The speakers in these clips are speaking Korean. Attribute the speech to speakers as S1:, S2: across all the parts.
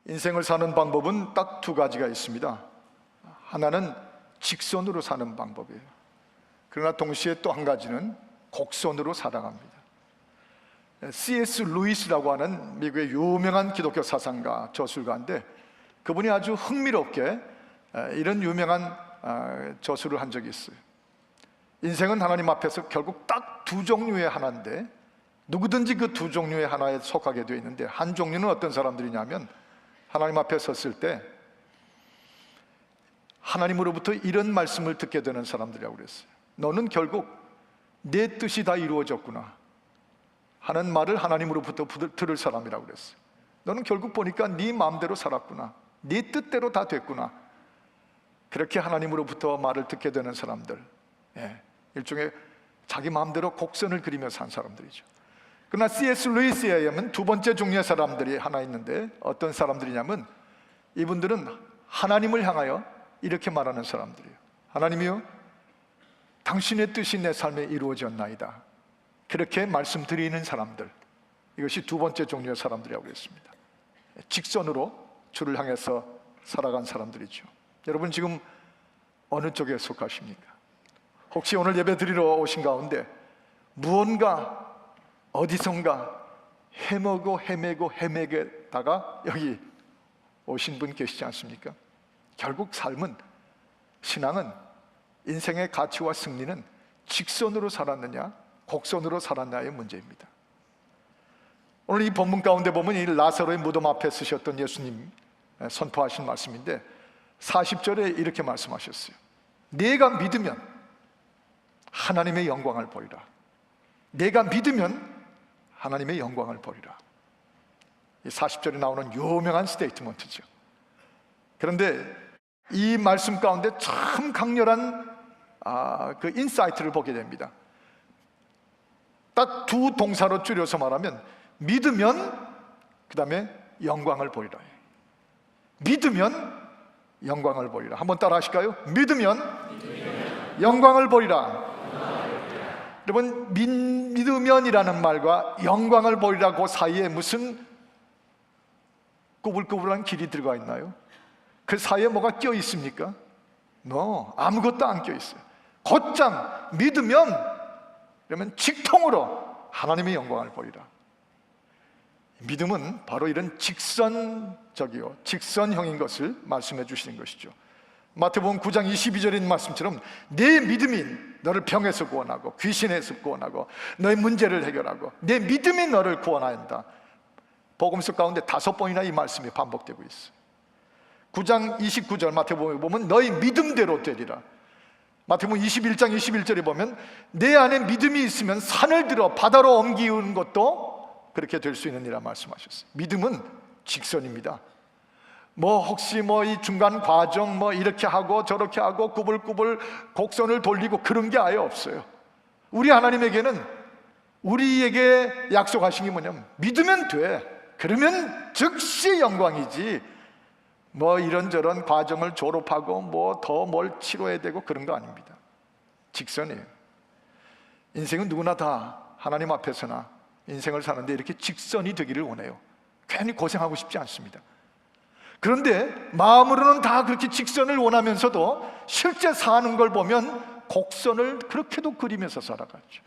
S1: 인생을 사는 방법은 딱 두 가지가 있습니다. 하나는 직선으로 사는 방법이에요. 그러나 동시에 또 한 가지는 곡선으로 살아갑니다. C.S. 루이스라고 하는 미국의 유명한 기독교 사상가, 저술가인데 그분이 아주 흥미롭게 이런 유명한 저술을 한 적이 있어요. 인생은 하나님 앞에서 결국 딱 두 종류의 하나인데 누구든지 그 두 종류의 하나에 속하게 되어 있는데, 한 종류는 어떤 사람들이냐면 하나님 앞에 섰을 때 하나님으로부터 이런 말씀을 듣게 되는 사람들이라고 그랬어요. 너는 결국 내 뜻이 다 이루어졌구나 하는 말을 하나님으로부터 들을 사람이라고 그랬어요. 너는 결국 보니까 네 마음대로 살았구나, 네 뜻대로 다 됐구나, 그렇게 하나님으로부터 말을 듣게 되는 사람들, 일종의 자기 마음대로 곡선을 그리며 산 사람들이죠. 그러나 C.S. 루이스에 의하면 두 번째 종류의 사람들이 하나 있는데, 어떤 사람들이냐면 이분들은 하나님을 향하여 이렇게 말하는 사람들이에요. 하나님이요, 당신의 뜻이 내 삶에 이루어졌나이다, 그렇게 말씀드리는 사람들, 이것이 두 번째 종류의 사람들이라고 했습니다. 직선으로 주를 향해서 살아간 사람들이죠. 여러분 지금 어느 쪽에 속하십니까? 혹시 오늘 예배 드리러 오신 가운데 무언가 어디선가 헤매고 헤매다가 여기 오신 분 계시지 않습니까? 결국 삶은, 신앙은, 인생의 가치와 승리는 직선으로 살았느냐 곡선으로 살았냐의 문제입니다. 오늘 이 본문 가운데 보면 이 라사로의 무덤 앞에 쓰셨던 예수님 선포하신 말씀인데 40절에 이렇게 말씀하셨어요. 내가 믿으면 하나님의 영광을 보리라. 내가 믿으면 하나님의 영광을 보리라. 이 40절에 나오는 유명한 스테이트먼트죠. 그런데 이 말씀 가운데 참 강렬한 그 인사이트를 보게 됩니다. 딱 두 동사로 줄여서 말하면 믿으면 그 다음에 영광을 보리라. 믿으면 영광을 보리라. 한번 따라 하실까요? 믿으면 영광을 보리라. 여러분, 믿으면이라는 말과 영광을 보리라 그 사이에 무슨 꾸불꾸불한 길이 들어가 있나요? 그 사이에 뭐가 껴 있습니까? 아무것도 안 껴 있어요. 곧장 믿으면, 그러면 직통으로 하나님의 영광을 보리라. 믿음은 바로 이런 직선적이요, 직선형인 것을 말씀해 주시는 것이죠. 마태복음 9장 22절인 말씀처럼 내 믿음이 너를 병에서 구원하고 귀신에서 구원하고 너의 문제를 해결하고 내 믿음이 너를 구원한다. 복음서 가운데 5번이나 이 말씀이 반복되고 있어요. 9장 29절 마태복음에 보면 너희 믿음대로 되리라. 마태복음 21장 21절에 보면 내 안에 믿음이 있으면 산을 들어 바다로 옮기는 것도 그렇게 될 수 있느니라 말씀하셨어요. 믿음은 직선입니다. 혹시 이 중간 과정 이렇게 하고 저렇게 하고 꾸불꾸불 곡선을 돌리고 그런 게 아예 없어요. 우리 하나님에게는 우리에게 약속하신 게 뭐냐면 믿으면 돼. 그러면 즉시 영광이지. 이런저런 과정을 졸업하고 더 뭘 치러야 되고 그런 거 아닙니다. 직선이에요. 인생은 누구나 다 하나님 앞에서나 인생을 사는데 이렇게 직선이 되기를 원해요. 괜히 고생하고 싶지 않습니다. 그런데 마음으로는 다 그렇게 직선을 원하면서도 실제 사는 걸 보면 곡선을 그렇게도 그리면서 살아가죠.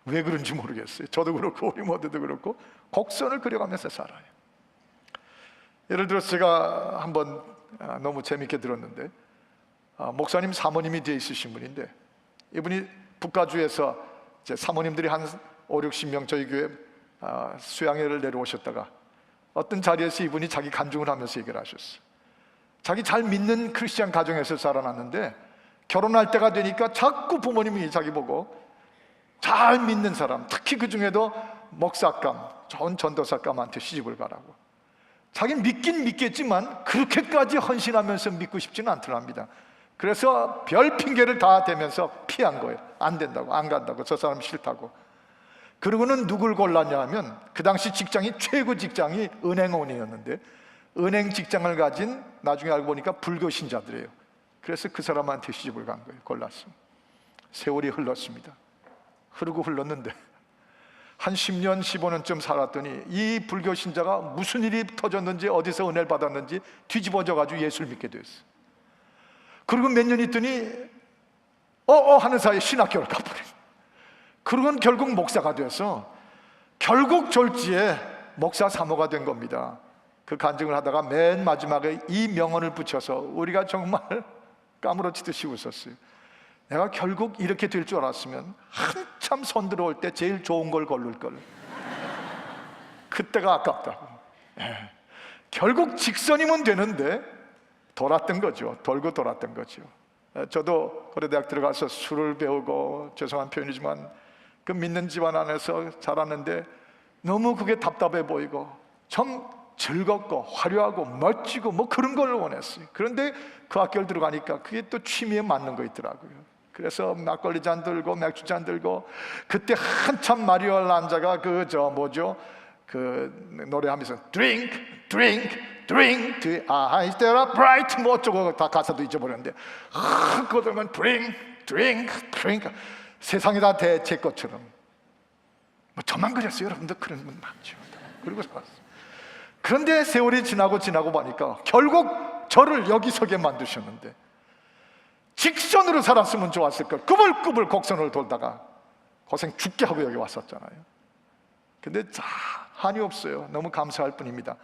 S1: 왜 그런지 모르겠어요. 저도 그렇고 우리 모두도 그렇고 곡선을 그려가면서 살아요. 예를 들어서 제가 한번 너무 재밌게 들었는데, 목사님 사모님이 뒤에 있으신 분인데 이분이 북가주에서 이제 사모님들이 한 5, 60명 저희 교회 수양회를 내려오셨다가 어떤 자리에서 이분이 자기 간증을 하면서 얘기를 하셨어요. 자기 잘 믿는 크리스찬 가정에서 자라났는데 결혼할 때가 되니까 자꾸 부모님이 자기 보고 잘 믿는 사람, 특히 그 중에도 목사감, 좋은 전도사감한테 시집을 가라고. 자기는 믿긴 믿겠지만 그렇게까지 헌신하면서 믿고 싶지는 않더랍니다. 그래서 별 핑계를 다 대면서 피한 거예요. 안 된다고, 안 간다고, 저 사람 싫다고. 그러고는 누굴 골랐냐 하면 그 당시 직장이 최고 직장이 은행원이었는데 은행 직장을 가진, 나중에 알고 보니까 불교 신자들이에요. 그래서 그 사람한테 시집을 간 거예요. 골랐어. 세월이 흘렀습니다. 흐르고 흘렀는데 한 10년, 15년쯤 살았더니 이 불교 신자가 무슨 일이 터졌는지 어디서 은혜를 받았는지 뒤집어져가지고 예수를 믿게 됐어요. 그리고 몇 년 있더니 하는 사이에 신학교를 가버린. 그러고는 결국 목사가 돼서 결국 졸지에 목사 사모가 된 겁니다. 그 간증을 하다가 맨 마지막에 이 명언을 붙여서 우리가 정말 까무러치듯이 웃었어요. 내가 결국 이렇게 될 줄 알았으면 한참 손 들어올 때 제일 좋은 걸 고를 걸. 그때가 아깝다고. 결국 직선이면 되는데 돌았던 거죠. 돌고 돌았던 거죠. 저도 고려대학 들어가서 술을 배우고, 죄송한 표현이지만 그 믿는 집안 안에서 자랐는데 너무 그게 답답해 보이고 좀 즐겁고 화려하고 멋지고 뭐 그런 걸 원했어요. 그런데 그 학교를 들어가니까 그게 또 취미에 맞는 거 있더라고요. 그래서 막걸리 잔 들고 맥주 잔 들고, 그때 한참 마리오 란자가 그 노래하면서 drink drink drink the eyes that are bright 뭐 어쩌고 다 가사도 잊어버렸는데 그거 들으면 drink drink drink 세상이 다 제 것처럼. 뭐 저만 그랬어요. 여러분들 그런 분 많죠. 그리고 살았어요. 그런데 세월이 지나고 보니까 결국 저를 여기 서게 만드셨는데 직선으로 살았으면 좋았을 걸. 꾸불꾸불 곡선을 돌다가 고생 죽게 하고 여기 왔었잖아요. 근데 한이 없어요. 너무 감사할 뿐입니다.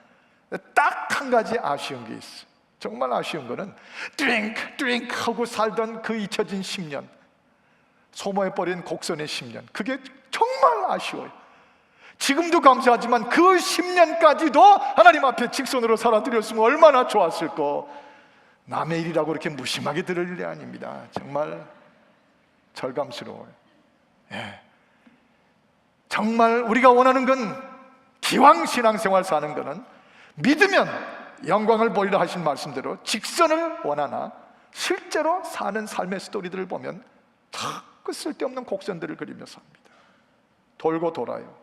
S1: 딱 한 가지 아쉬운 게 있어요. 정말 아쉬운 거는 드링크 하고 살던 그 잊혀진 10년, 소모해버린 곡선의 10년, 그게 정말 아쉬워요. 지금도 감사하지만 그 10년까지도 하나님 앞에 직선으로 살아드렸으면 얼마나 좋았을까. 남의 일이라고 그렇게 무심하게 들을 일이 아닙니다. 정말 절감스러워요. 정말 우리가 원하는 건, 기왕 신앙생활 사는 거는 믿으면 영광을 보이라 하신 말씀대로 직선을 원하나 실제로 사는 삶의 스토리들을 보면 다 그 쓸데없는 곡선들을 그리며 삽니다. 돌고 돌아요.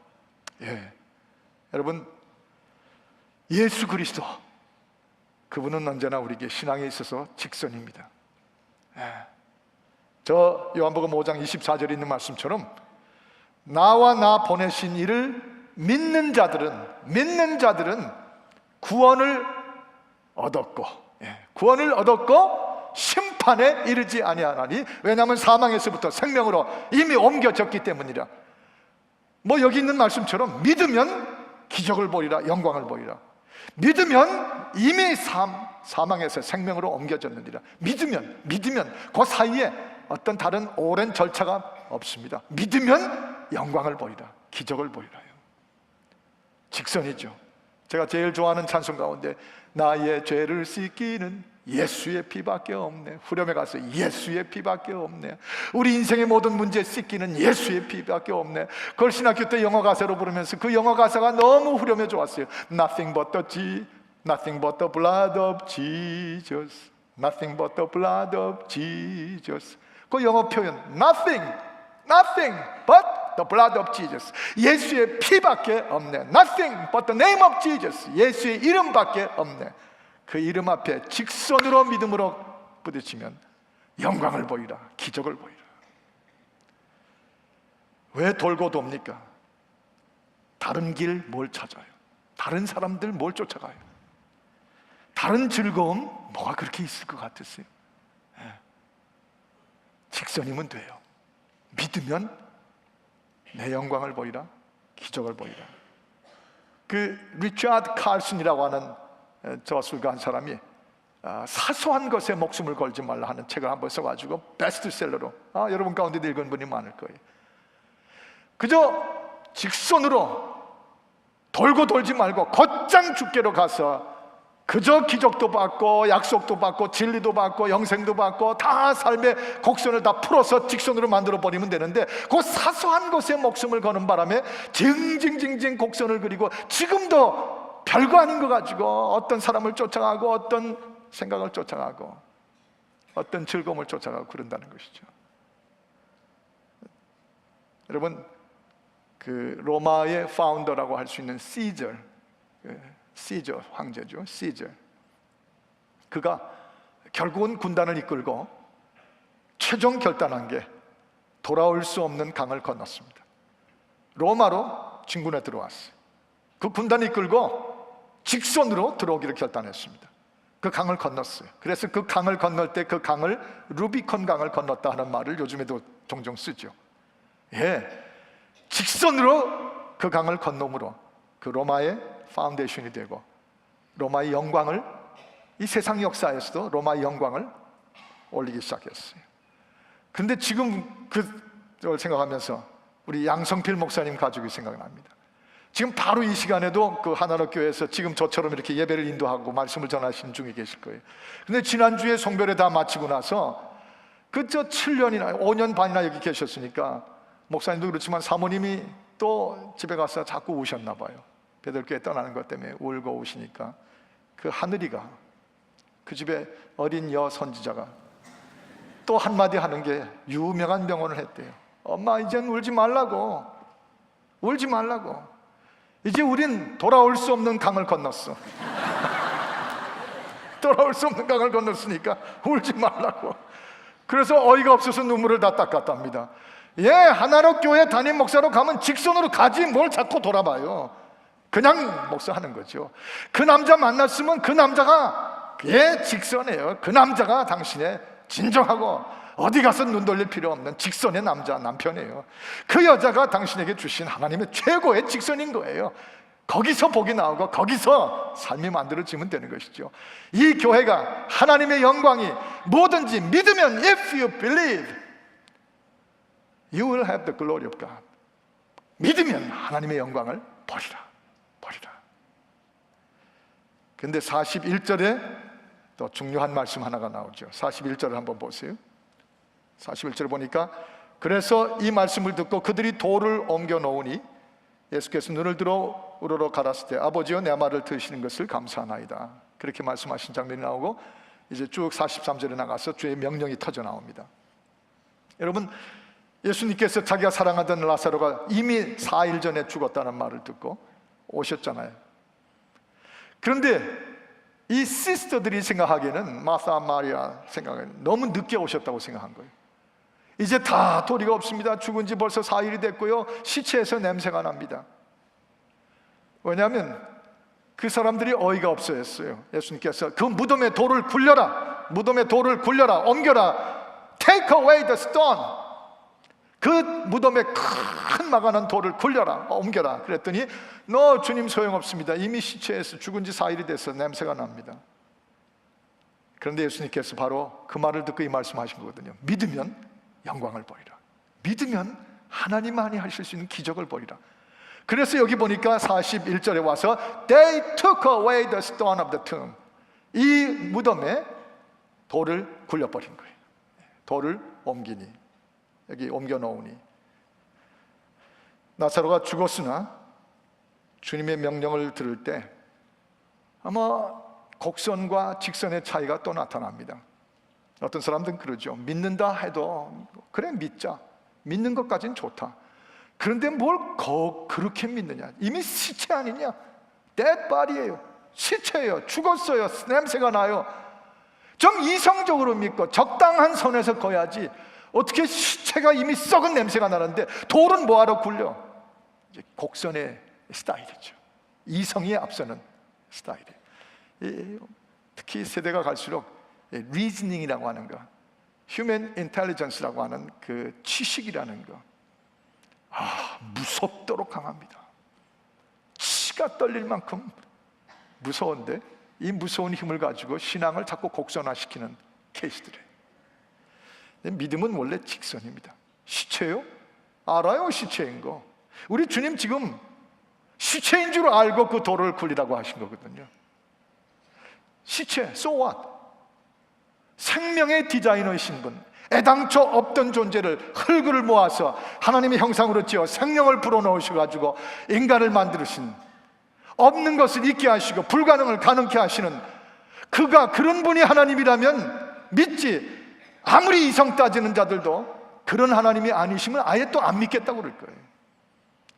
S1: 여러분, 예수 그리스도, 그분은 언제나 우리에게 신앙에 있어서 직선입니다. 저 요한복음 5장 24절에 있는 말씀처럼 나와 나 보내신 이를 믿는 자들은 구원을 얻었고 심판에 이르지 아니하나니, 왜냐하면 사망에서부터 생명으로 이미 옮겨졌기 때문이라. 뭐 여기 있는 말씀처럼 믿으면 기적을 보이라, 영광을 보이라. 믿으면 이미 사망에서 생명으로 옮겨졌느니라. 믿으면 그 사이에 어떤 다른 오랜 절차가 없습니다. 믿으면 영광을 보이라, 기적을 보이라요. 직선이죠. 제가 제일 좋아하는 찬송 가운데 나의 죄를 씻기는 예수의 피밖에 없네. 후렴에 가서 예수의 피밖에 없네. 우리 인생의 모든 문제 씻기는 예수의 피밖에 없네. 그걸 신학교 때 영어 가사로 부르면서 그 영어 가사가 너무 후렴에 좋았어요. Nothing but the blood of Jesus. Nothing but the blood of Jesus. 그 영어 표현 nothing but the blood of Jesus. 예수의 피밖에 없네. Nothing but the name of Jesus. 예수의 이름밖에 없네. 그 이름 앞에 직선으로 믿음으로 부딪히면 영광을 보이라, 기적을 보이라. 왜 돌고 돕니까? 다른 길 뭘 찾아요? 다른 사람들 뭘 쫓아가요? 다른 즐거움 뭐가 그렇게 있을 것 같으세요? 직선이면 돼요. 믿으면 내 영광을 보이라, 기적을 보이라. 그 리차드 칼슨이라고 하는 저술가 한 사람이 사소한 것에 목숨을 걸지 말라 하는 책을 한번 써가지고 베스트셀러로 여러분 가운데 읽은 분이 많을 거예요. 그저 직선으로 돌고 돌지 말고 곧장 주께로 가서 그저 기적도 받고 약속도 받고 진리도 받고 영생도 받고 다 삶의 곡선을 다 풀어서 직선으로 만들어 버리면 되는데, 그 사소한 것에 목숨을 거는 바람에 징징징징 곡선을 그리고 지금도 별거 아닌 거 가지고 어떤 사람을 쫓아가고 어떤 생각을 쫓아가고 어떤 즐거움을 쫓아가고 그런다는 것이죠. 여러분, 그 로마의 파운더라고 할 수 있는 시저 황제죠. 시저. 그가 결국은 군단을 이끌고 최종 결단한 게 돌아올 수 없는 강을 건넜습니다. 로마로 진군에 들어왔어요. 그 군단이 이끌고 직선으로 들어오기를 결단했습니다. 그 강을 건넜어요. 그래서 그 강을 건널 때 그 강을 루비콘 강을 건넜다 하는 말을 요즘에도 종종 쓰죠. 예, 직선으로 그 강을 건너므로 그 로마의 파운데이션이 되고 로마의 영광을, 이 세상 역사에서도 로마의 영광을 올리기 시작했어요. 근데 지금 그걸 생각하면서 우리 양성필 목사님 가족이 생각납니다. 지금 바로 이 시간에도 그 하나로 교회에서 지금 저처럼 이렇게 예배를 인도하고 말씀을 전하시는 중에 계실 거예요. 근데 지난주에 성별회 다 마치고 나서 그저 7년이나 5년 반이나 여기 계셨으니까 목사님도 그렇지만 사모님이 또 집에 가서 자꾸 우셨나 봐요. 베들교회 떠나는 것 때문에 울고 우시니까 그 하늘이가, 그 집에 어린 여 선지자가 또 한마디 하는 게 유명한 명언을 했대요. 엄마, 이젠 울지 말라고. 울지 말라고. 이제 우린 돌아올 수 없는 강을 건넜어. 돌아올 수 없는 강을 건넜으니까 울지 말라고. 그래서 어이가 없어서 눈물을 다 닦았답니다. 예, 하나로 교회 담임 목사로 가면 직선으로 가지 뭘 자꾸 돌아봐요. 그냥 목사하는 거죠. 그 남자 만났으면 그 남자가 직선이에요. 그 남자가 당신의 진정하고 어디 가서 눈 돌릴 필요 없는 직선의 남편이에요. 그 여자가 당신에게 주신 하나님의 최고의 직선인 거예요. 거기서 복이 나오고 거기서 삶이 만들어지면 되는 것이죠. 이 교회가 하나님의 영광이 뭐든지 믿으면, if you believe, you will have the glory of God. 믿으면 하나님의 영광을 버리라. 근데 41절에 또 중요한 말씀 하나가 나오죠. 41절을 한번 보세요. 41절을 보니까 그래서 이 말씀을 듣고 그들이 돌을 옮겨 놓으니 예수께서 눈을 들어 우러러 가라사대 때 아버지여 내 말을 들으시는 것을 감사하나이다. 그렇게 말씀하신 장면이 나오고 이제 쭉 43절에 나가서 주의 명령이 터져 나옵니다. 여러분, 예수님께서 자기가 사랑하던 라사로가 이미 4일 전에 죽었다는 말을 듣고 오셨잖아요. 그런데 이 시스터들이 생각하기에는, 마사 마리아 생각에는 너무 늦게 오셨다고 생각한 거예요. 이제 다 도리가 없습니다. 죽은 지 벌써 4일이 됐고요, 시체에서 냄새가 납니다. 왜냐하면 그 사람들이 어이가 없어 했어요. 예수님께서 그 무덤에 돌을 굴려라, 무덤에 돌을 굴려라, 옮겨라, take away the stone. 그 무덤에 큰 막아난 돌을 굴려라, 옮겨라. 그랬더니 너 주님 소용없습니다. 이미 시체에서 죽은 지 4일이 돼서 냄새가 납니다. 그런데 예수님께서 바로 그 말을 듣고 이 말씀하신 거거든요. 믿으면 영광을 보이라. 믿으면 하나님만이 하실 수 있는 기적을 보이라. 그래서 여기 보니까 41절에 와서 They took away the stone of the tomb. 이 무덤에 돌을 굴려버린 거예요. 돌을 옮기니, 여기 옮겨 놓으니. 나사로가 죽었으나 주님의 명령을 들을 때 아마 곡선과 직선의 차이가 또 나타납니다. 어떤 사람들은 그러죠. 믿는다 해도 그래 믿자, 믿는 것까지는 좋다. 그런데 뭘 그렇게 믿느냐? 이미 시체 아니냐? dead body예요. 시체예요. 죽었어요. 냄새가 나요. 좀 이성적으로 믿고 적당한 선에서 거야지 어떻게 시체가 이미 썩은 냄새가 나는데 돌은 뭐하러 굴려? 이제 곡선의 스타일이죠. 이성이 앞서는 스타일이에요. 특히 세대가 갈수록 리즈닝이라고 하는 거, 휴먼 인텔리전스라고 하는 그 지식이라는 거, 무섭도록 강합니다. 치가 떨릴 만큼 무서운데 이 무서운 힘을 가지고 신앙을 자꾸 곡선화시키는 케이스들이에요. 믿음은 원래 직선입니다. 시체요? 알아요, 시체인 거. 우리 주님 지금 시체인 줄 알고 그 돌을 굴리라고 하신 거거든요. 시체, so what? 생명의 디자이너이신 분, 애당초 없던 존재를 흙을 모아서 하나님의 형상으로 지어 생명을 불어넣으셔가지고 인간을 만드신, 없는 것을 있게 하시고 불가능을 가능케 하시는 그가 그런 분이 하나님이라면 믿지. 아무리 이성 따지는 자들도 그런 하나님이 아니시면 아예 또 안 믿겠다고 그럴 거예요.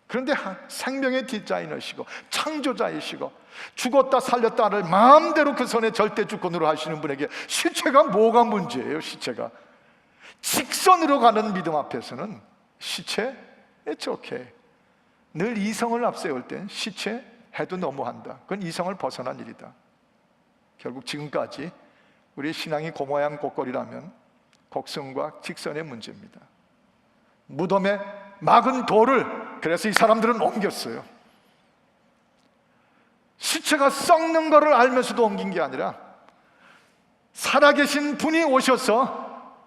S1: 그런데 생명의 디자이너시고 창조자이시고 죽었다 살렸다를 마음대로 그 손에 절대 주권으로 하시는 분에게 시체가 뭐가 문제예요? 시체가 직선으로 가는 믿음 앞에서는 시체, it's okay. 늘 이성을 앞세울 땐 시체 해도 너무한다. 그건 이성을 벗어난 일이다. 결국 지금까지 우리 신앙이 고모양 고꼴이라면 곡선과 직선의 문제입니다. 무덤에 막은 돌을 그래서 이 사람들은 옮겼어요. 시체가 썩는 것을 알면서도 옮긴 게 아니라 살아계신 분이 오셔서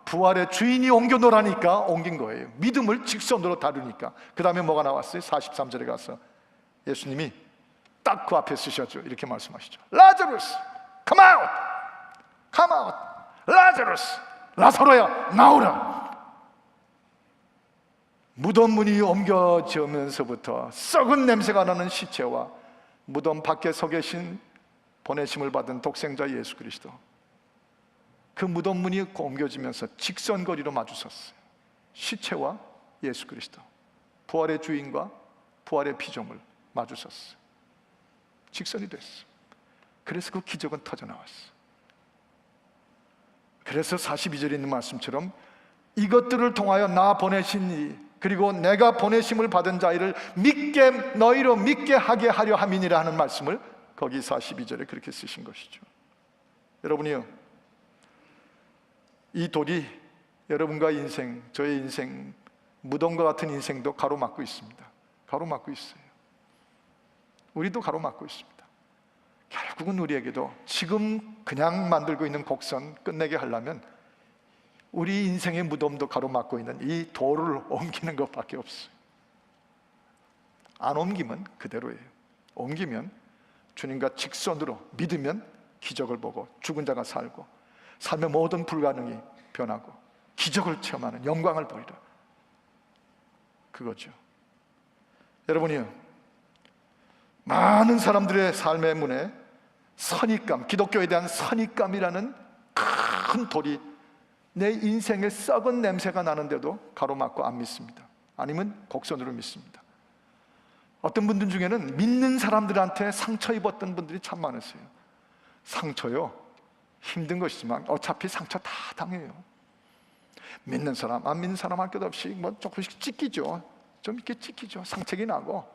S1: 부활의 주인이 옮겨 놓으라니까 옮긴 거예요. 믿음을 직선으로 다루니까. 그 다음에 뭐가 나왔어요? 43절에 가서 예수님이 딱 그 앞에 쓰셨죠. 이렇게 말씀하시죠. 라자루스, come out! come out! 라자루스, 라사로야 나오라! 무덤 문이 옮겨지면서부터 썩은 냄새가 나는 시체와 무덤 밖에 서 계신 보내심을 받은 독생자 예수 그리스도, 그 무덤 문이 옮겨지면서 직선거리로 마주섰어요. 시체와 예수 그리스도, 부활의 주인과 부활의 피조물 마주섰어요. 직선이 됐어요. 그래서 그 기적은 터져나왔어요. 그래서 42절에 있는 말씀처럼 이것들을 통하여 나 보내신 이, 그리고 내가 보내심을 받은 자를 믿게 너희로 믿게 하게 하려 함이니라 하는 말씀을 거기 42절에 그렇게 쓰신 것이죠. 여러분이요, 이 돌이 여러분과 인생, 저의 인생, 무덤과 같은 인생도 가로막고 있습니다. 가로막고 있어요. 우리도 가로막고 있습니다. 결국은 우리에게도 지금 그냥 만들고 있는 곡선 끝내게 하려면 우리 인생의 무덤도 가로막고 있는 이 돌을 옮기는 것밖에 없어요. 안 옮기면 그대로예요. 옮기면 주님과 직선으로 믿으면 기적을 보고 죽은 자가 살고 삶의 모든 불가능이 변하고 기적을 체험하는 영광을 보이라. 그거죠. 여러분이요, 많은 사람들의 삶의 문에 선입감, 기독교에 대한 선입감이라는 큰 돌이 내 인생에 썩은 냄새가 나는데도 가로막고 안 믿습니다. 아니면 곡선으로 믿습니다. 어떤 분들 중에는 믿는 사람들한테 상처 입었던 분들이 참 많으세요. 상처요, 힘든 것이지만 어차피 상처 다 당해요. 믿는 사람, 안 믿는 사람 할 것 없이 뭐 조금씩 찢기죠. 좀 이렇게 찢기죠. 상처가 나고,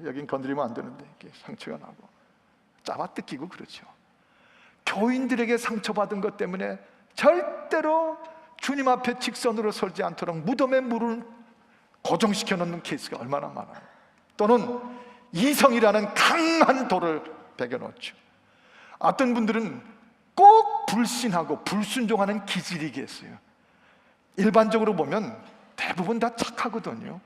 S1: 여긴 건드리면 안 되는데 이렇게 상처가 나고 잡아 뜯기고 그렇죠. 교인들에게 상처받은 것 때문에 절대로 주님 앞에 직선으로 설지 않도록 무덤에 물을 고정시켜 놓는 케이스가 얼마나 많아요. 또는 이성이라는 강한 돌을 베겨 놓죠. 어떤 분들은 꼭 불신하고 불순종하는 기질이 계세요. 일반적으로 보면 대부분 다 착하거든요.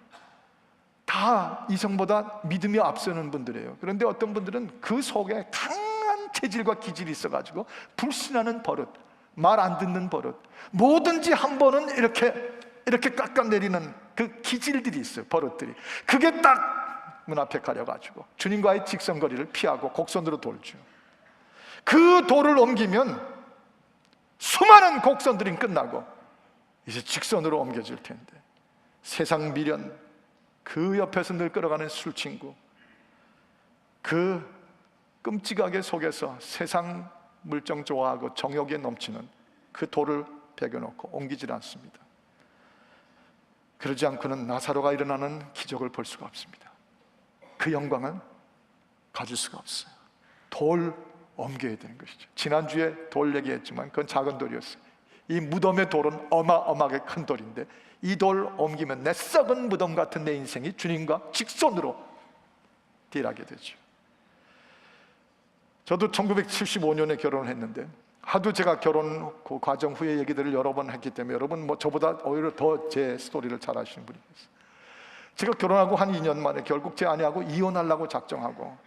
S1: 다 이성보다 믿음이 앞서는 분들이에요. 그런데 어떤 분들은 그 속에 강한 체질과 기질이 있어가지고 불신하는 버릇, 말 안 듣는 버릇, 뭐든지 한 번은 이렇게 깎아내리는 그 기질들이 있어요. 버릇들이. 그게 딱 문 앞에 가려가지고 주님과의 직선거리를 피하고 곡선으로 돌죠. 그 돌을 옮기면 수많은 곡선들이 끝나고 이제 직선으로 옮겨질 텐데, 세상 미련, 그 옆에서 늘 끌어가는 술친구, 그 끔찍하게 속에서 세상 물정 좋아하고 정욕에 넘치는 그 돌을 베겨놓고 옮기질 않습니다. 그러지 않고는 나사로가 일어나는 기적을 볼 수가 없습니다. 그 영광은 가질 수가 없어요. 돌 옮겨야 되는 것이죠. 지난주에 돌 얘기했지만 그건 작은 돌이었어요. 이 무덤의 돌은 어마어마하게 큰 돌인데 이 돌 옮기면 내 썩은 무덤 같은 내 인생이 주님과 직선으로 딜하게 되죠. 저도 1975년에 결혼을 했는데 하도 제가 결혼 그 과정 후의 얘기들을 여러 번 했기 때문에 여러분 뭐 저보다 오히려 더 제 스토리를 잘 아시는 분이 계세요. 제가 결혼하고 한 2년 만에 결국 제 아내하고 이혼하려고 작정하고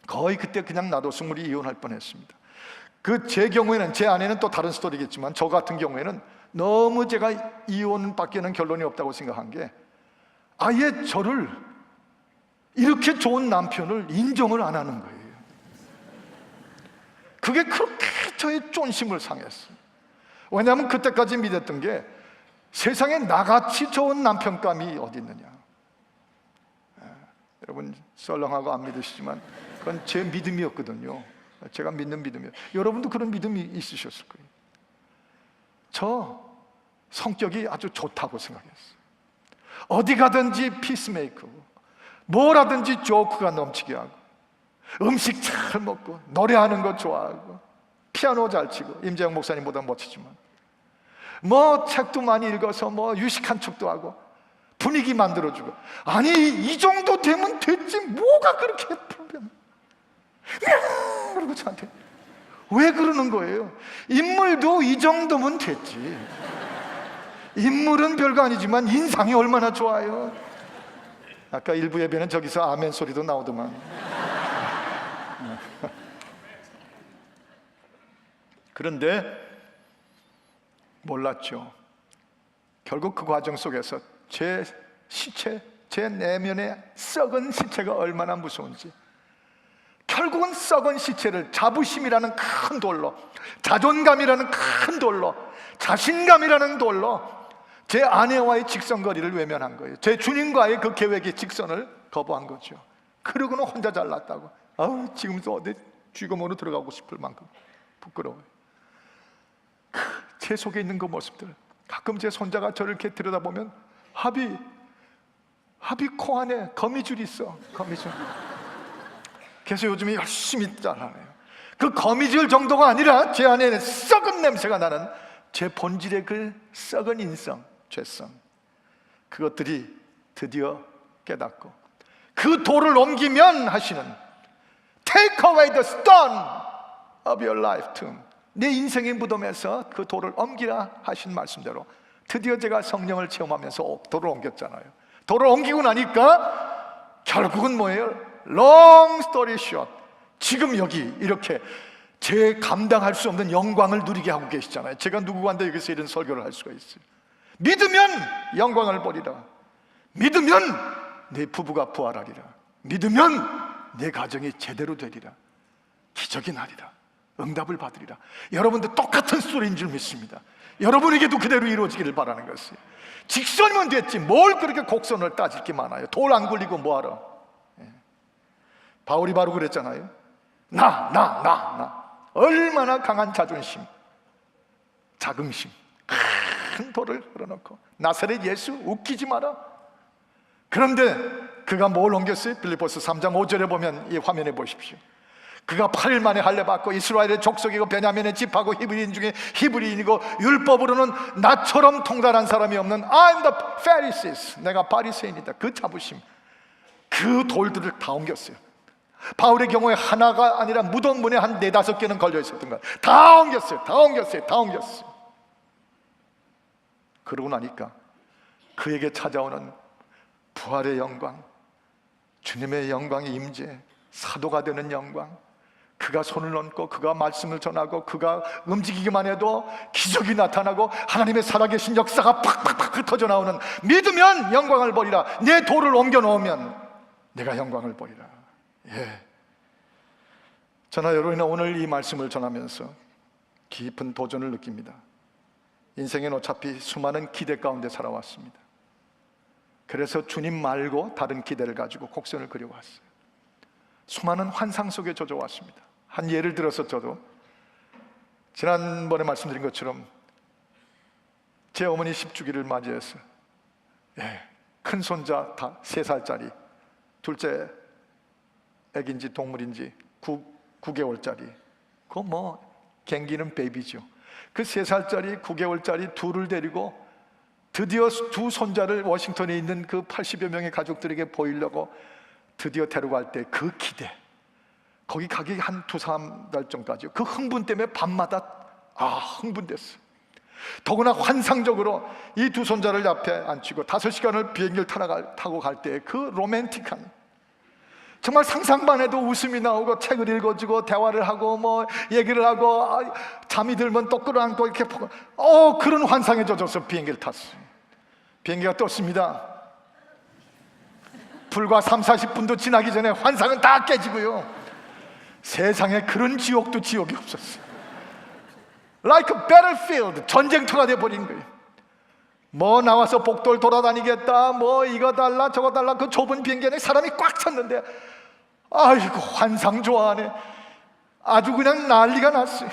S1: 거의 그때 그냥 놔둬 승물이 이혼할 뻔했습니다. 그 제 경우에는, 제 아내는 또 다른 스토리겠지만 저 같은 경우에는 너무 제가 이혼밖에는 결론이 없다고 생각한 게 아예 저를, 이렇게 좋은 남편을 인정을 안 하는 거예요. 그게 그렇게 저의 쫀심을 상했어요. 왜냐하면 그때까지 믿었던 게 세상에 나같이 좋은 남편감이 어디 있느냐. 여러분 썰렁하고 안 믿으시지만 그건 제 믿음이었거든요. 제가 믿는 믿음이에요. 여러분도 그런 믿음이 있으셨을 거예요. 저 성격이 아주 좋다고 생각했어요. 어디 가든지 피스메이커고 뭘 하든지 조크가 넘치게 하고, 음식 잘 먹고, 노래하는 거 좋아하고, 피아노 잘 치고, 임재영 목사님보다 멋지지만, 뭐 책도 많이 읽어서 뭐 유식한 척도 하고, 분위기 만들어주고. 아니, 이 정도 되면 됐지 뭐가 그렇게 프로그램. 그리고 저한테 왜 그러는 거예요? 인물도 이 정도면 됐지. 인물은 별거 아니지만 인상이 얼마나 좋아요. 아까 일부 예배는 저기서 아멘 소리도 나오더만. 그런데 몰랐죠. 결국 그 과정 속에서 제 시체, 제 내면의 썩은 시체가 얼마나 무서운지, 결국은 썩은 시체를 자부심이라는 큰 돌로, 자존감이라는 큰 돌로, 자신감이라는 돌로 제 아내와의 직선거리를 외면한 거예요. 제 주님과의 그 계획의 직선을 거부한 거죠. 그러고는 혼자 잘났다고. 지금도 어디 쥐구멍으로 들어가고 싶을 만큼 부끄러워요. 제 속에 있는 그 모습들, 가끔 제 손자가 저를 이렇게 들여다보면 하비 코 안에 거미줄이 있어. 거미줄. 그래서 요즘에 열심히 자라네요. 그 거미줄 정도가 아니라 제 안에는 썩은 냄새가 나는 제 본질의 그 썩은 인성, 죄성, 그것들이 드디어 깨닫고 그 돌을 옮기면 하시는 Take away the stone of your life tomb, 내 인생의 무덤에서 그 돌을 옮기라 하신 말씀대로 드디어 제가 성령을 체험하면서 돌을 옮겼잖아요. 돌을 옮기고 나니까 결국은 뭐예요? Long story short, 지금 여기 이렇게 제 감당할 수 없는 영광을 누리게 하고 계시잖아요. 제가 누구한테 여기서 이런 설교를 할 수가 있어요. 믿으면 영광을 보리라. 믿으면 내 부부가 부활하리라. 믿으면 내 가정이 제대로 되리라. 기적이 나리라. 응답을 받으리라. 여러분들 똑같은 스토리인 줄 믿습니다. 여러분에게도 그대로 이루어지기를 바라는 것이에요. 직선이면 됐지 뭘 그렇게 곡선을 따질 게 많아요. 돌 안 굴리고 뭐하러. 바울이 바로 그랬잖아요. 나 얼마나 강한 자존심, 자긍심, 큰 돌을 흘러놓고 나사렛 예수 웃기지 마라. 그런데 그가 뭘 옮겼어요? 빌립보서 3장 5절에 보면 이 화면에 보십시오. 그가 8일 만에 할례 받고 이스라엘의 족속이고 베냐민의 집하고 히브리인 중에 히브리인이고 율법으로는 나처럼 통달한 사람이 없는 I'm the Pharisees, 내가 바리새인이다. 그 자부심, 그 돌들을 다 옮겼어요. 바울의 경우에 하나가 아니라 무덤 문에 한 4-5개는 걸려 있었던 거예요. 다 옮겼어요. 그러고 나니까 그에게 찾아오는 부활의 영광, 주님의 영광의 임재, 사도가 되는 영광, 그가 손을 얹고 그가 말씀을 전하고 그가 움직이기만 해도 기적이 나타나고 하나님의 살아계신 역사가 팍팍팍 터져 나오는, 믿으면 영광을 보리라. 내 돌을 옮겨 놓으면 내가 영광을 보리라. 저나 여러분은 오늘 이 말씀을 전하면서 깊은 도전을 느낍니다. 인생은 어차피 수많은 기대 가운데 살아왔습니다. 그래서 주님 말고 다른 기대를 가지고 곡선을 그려왔어요. 수많은 환상 속에 젖어왔습니다. 한 예를 들어서 저도 지난번에 말씀드린 것처럼 제 어머니 10주기를 맞이해서 큰 손자 다 3살짜리, 둘째 애기인지 동물인지 9개월짜리, 그거 뭐 갱기는 베이비죠. 그 3살짜리 9개월짜리 둘을 데리고 드디어 두 손자를 워싱턴에 있는 그 80여 명의 가족들에게 보이려고 드디어 데려갈 때 그 기대, 거기 가기 한 2-3달 전까지요. 그 흥분 때문에 밤마다 흥분됐어요. 더구나 환상적으로 이 두 손자를 앞에 앉히고 5시간을 비행기를 타고 갈 때 그 로맨틱한, 정말 상상만 해도 웃음이 나오고 책을 읽어주고 대화를 하고 뭐 얘기를 하고 잠이 들면 또 끌어안고 이렇게 그런 환상에 젖어서 비행기를 탔어요. 비행기가 떴습니다. 불과 30-40분도 지나기 전에 환상은 다 깨지고요. 세상에 그런 지옥도 지옥이 없었어요. Like a battlefield, 전쟁터가 돼버린 거예요. 뭐 나와서 복돌 돌아다니겠다, 뭐 이거 달라 저거 달라, 그 좁은 비행기 안에 사람이 꽉 찼는데 아이고 환상 좋아하네. 아주 그냥 난리가 났어요.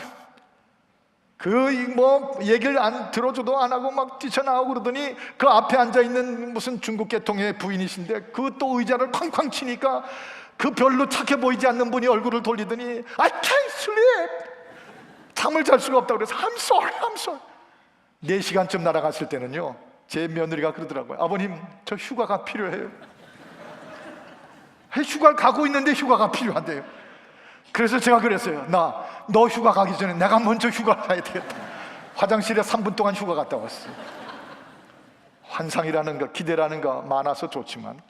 S1: 얘기를 안 들어줘도 안 하고 막 뛰쳐나오고 그러더니 그 앞에 앉아있는 무슨 중국 계통의 부인이신데 그 또 의자를 쾅쾅 치니까 그 별로 착해 보이지 않는 분이 얼굴을 돌리더니 I can't sleep, 잠을 잘 수가 없다고 그래서 I'm sorry 4시간쯤 날아갔을 때는요, 제 며느리가 그러더라고요. 아버님, 저 휴가가 필요해요. 휴가를 가고 있는데 휴가가 필요한데요. 그래서 제가 그랬어요. 너 휴가 가기 전에 내가 먼저 휴가 가야 되겠다. 화장실에 3분 동안 휴가 갔다 왔어요. 환상이라는 거, 기대라는 거 많아서 좋지만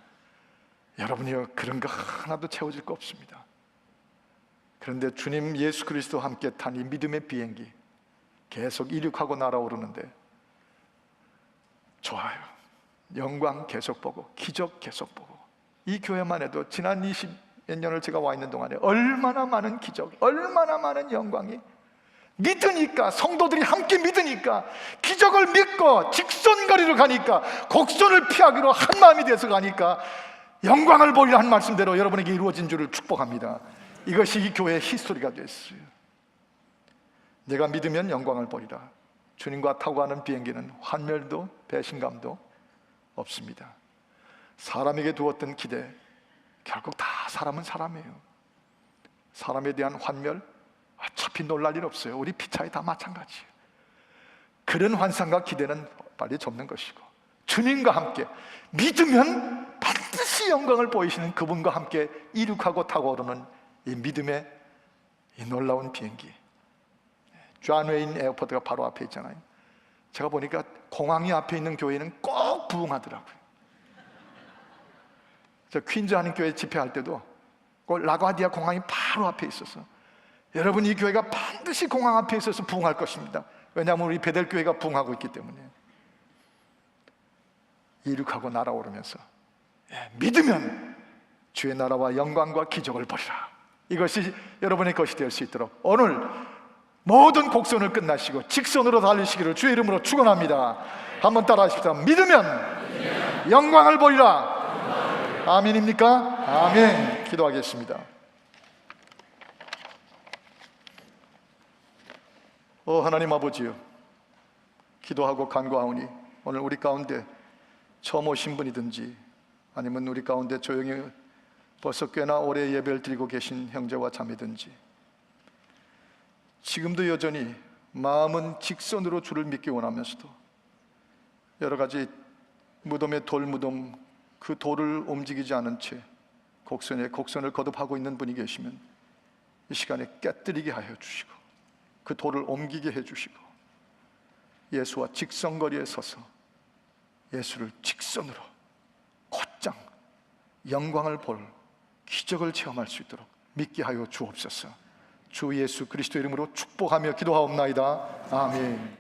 S1: 여러분이요, 그런 거 하나도 채워질 거 없습니다. 그런데 주님 예수 그리스도와 함께 탄 이 믿음의 비행기 계속 이륙하고 날아오르는데 좋아요. 영광 계속 보고 기적 계속 보고, 이 교회만 해도 지난 20몇 년을 제가 와 있는 동안에 얼마나 많은 기적, 얼마나 많은 영광이, 믿으니까, 성도들이 함께 믿으니까, 기적을 믿고 직선거리를 가니까, 곡선을 피하기로 한 마음이 돼서 가니까 영광을 보리라 한 말씀대로 여러분에게 이루어진 줄을 축복합니다. 이것이 이 교회의 히스토리가 됐어요. 내가 믿으면 영광을 보리라. 주님과 타고 가는 비행기는 환멸도 배신감도 없습니다. 사람에게 두었던 기대, 결국 다 사람은 사람이에요. 사람에 대한 환멸, 어차피 놀랄 일 없어요. 우리 피차에 다 마찬가지예요. 그런 환상과 기대는 빨리 접는 것이고, 주님과 함께 믿으면 반드시 영광을 보이시는 그분과 함께 이륙하고 타고 오르는 이 믿음의 이 놀라운 비행기, 존 웨인 에어포트가 바로 앞에 있잖아요. 제가 보니까 공항이 앞에 있는 교회는 꼭 부흥하더라고요. 저 퀸즈 하는 교회 집회할 때도 그 라과디아 공항이 바로 앞에 있어서, 여러분, 이 교회가 반드시 공항 앞에 있어서 부흥할 것입니다. 왜냐하면 우리 베델교회가 부흥하고 있기 때문에. 이륙하고 날아오르면서 믿으면 주의 나라와 영광과 기적을 보리라. 이것이 여러분의 것이 될 수 있도록 오늘 모든 곡선을 끝나시고 직선으로 달리시기를 주의 이름으로 축원합니다. 한번 따라하십시다. 믿으면 영광을 보리라. 아멘입니까? 아멘. 기도하겠습니다. 하나님 아버지요, 기도하고 간구하오니 오늘 우리 가운데 처음 오신 분이든지 아니면 우리 가운데 조용히 벌써 꽤나 오래 예배를 드리고 계신 형제와 자매든지, 지금도 여전히 마음은 직선으로 주를 믿기 원하면서도 여러 가지 무덤의 돌무덤, 그 돌을 움직이지 않은 채 곡선을 거듭하고 있는 분이 계시면 이 시간에 깨뜨리게 하여 주시고 그 돌을 옮기게 해주시고 예수와 직선거리에 서서 예수를 직선으로 곧장 영광을 볼 기적을 체험할 수 있도록 믿게 하여 주옵소서. 주 예수 그리스도 이름으로 축복하며 기도하옵나이다. 아멘.